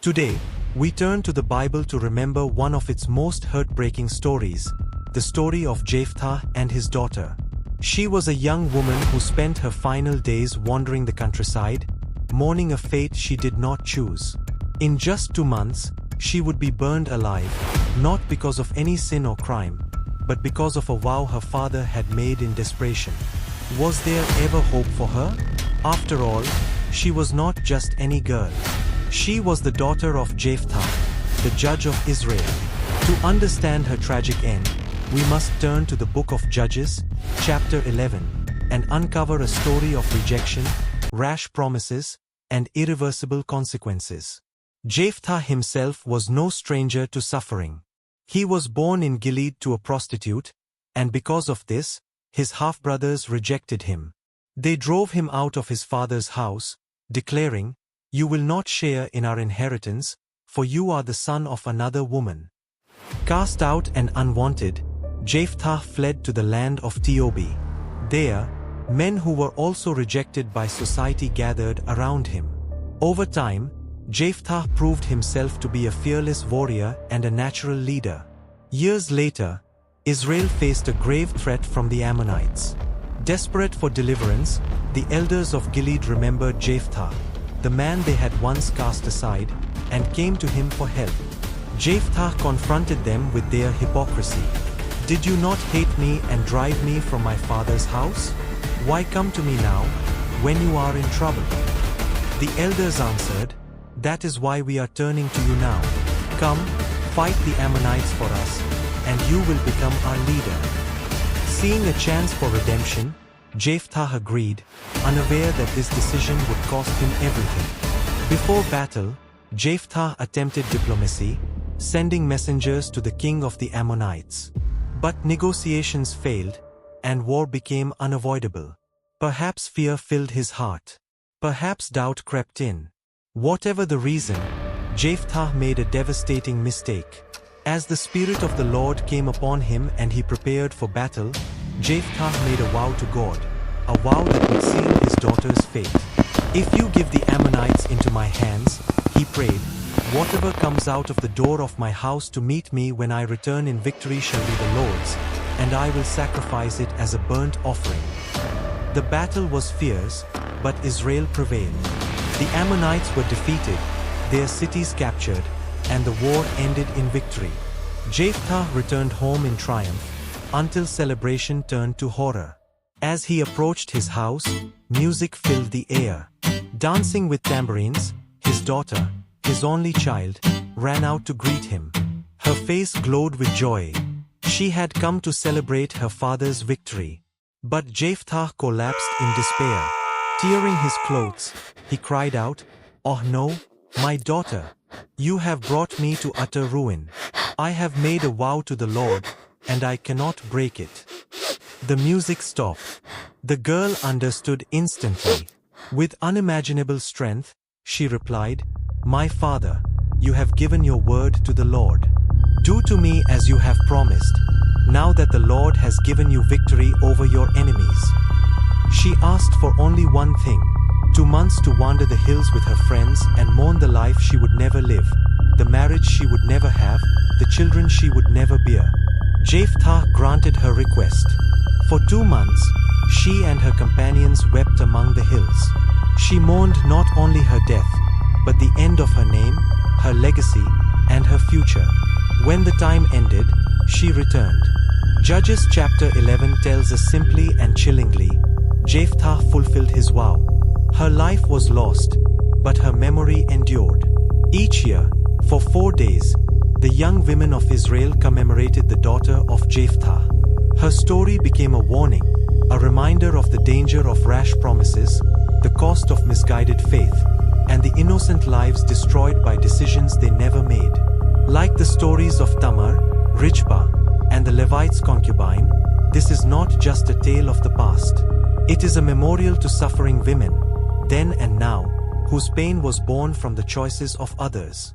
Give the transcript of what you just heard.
Today, we turn to the Bible to remember one of its most heartbreaking stories, the story of Jephthah and his daughter. She was a young woman who spent her final days wandering the countryside, mourning a fate she did not choose. In just 2 months, she would be burned alive, not because of any sin or crime, but because of a vow her father had made in desperation. Was there ever hope for her? After all, she was not just any girl. She was the daughter of Jephthah, the judge of Israel. To understand her tragic end, we must turn to the book of Judges, chapter 11, and uncover a story of rejection, rash promises, and irreversible consequences. Jephthah himself was no stranger to suffering. He was born in Gilead to a prostitute, and because of this, his half-brothers rejected him. They drove him out of his father's house, declaring, "You will not share in our inheritance, for you are the son of another woman." Cast out and unwanted, Jephthah fled to the land of Tob. There, men who were also rejected by society gathered around him. Over time, Jephthah proved himself to be a fearless warrior and a natural leader. Years later, Israel faced a grave threat from the Ammonites. Desperate for deliverance, the elders of Gilead remembered Jephthah, the man they had once cast aside, and came to him for help. Jephthah confronted them with their hypocrisy. "Did you not hate me and drive me from my father's house? Why come to me now, when you are in trouble?" The elders answered, "That is why we are turning to you now. Come, fight the Ammonites for us, and you will become our leader." Seeing a chance for redemption, Jephthah agreed, unaware that this decision would cost him everything. Before battle, Jephthah attempted diplomacy, sending messengers to the king of the Ammonites. But negotiations failed, and war became unavoidable. Perhaps fear filled his heart. Perhaps doubt crept in. Whatever the reason, Jephthah made a devastating mistake. As the Spirit of the Lord came upon him and he prepared for battle, Jephthah made a vow to God, a vow that would seal his daughter's fate. "If you give the Ammonites into my hands," he prayed, "whatever comes out of the door of my house to meet me when I return in victory shall be the Lord's, and I will sacrifice it as a burnt offering." The battle was fierce, but Israel prevailed. The Ammonites were defeated, their cities captured, and the war ended in victory. Jephthah returned home in triumph, until celebration turned to horror. As he approached his house, music filled the air. Dancing with tambourines, his daughter, his only child, ran out to greet him. Her face glowed with joy. She had come to celebrate her father's victory. But Jephthah collapsed in despair. Tearing his clothes, he cried out, "Oh no, my daughter! You have brought me to utter ruin. I have made a vow to the Lord, and I cannot break it." The music stopped. The girl understood instantly. With unimaginable strength, she replied, "My father, you have given your word to the Lord. Do to me as you have promised, now that the Lord has given you victory over your enemies." She asked for only one thing: 2 months to wander the hills with her friends and mourn the life she would never live, the marriage she would never have, the children she would never bear. Jephthah granted her request. For 2 months, she and her companions wept among the hills. She mourned not only her death, but the end of her name, her legacy, and her future. When the time ended, she returned. Judges chapter 11 tells us simply and chillingly, Jephthah fulfilled his vow. Her life was lost, but her memory endured. Each year, for 4 days, the young women of Israel commemorated the daughter of Jephthah. Her story became a warning, a reminder of the danger of rash promises, the cost of misguided faith, and the innocent lives destroyed by decisions they never made. Like the stories of Tamar, Rijpah, and the Levite's concubine, this is not just a tale of the past. It is a memorial to suffering women, then and now, whose pain was born from the choices of others.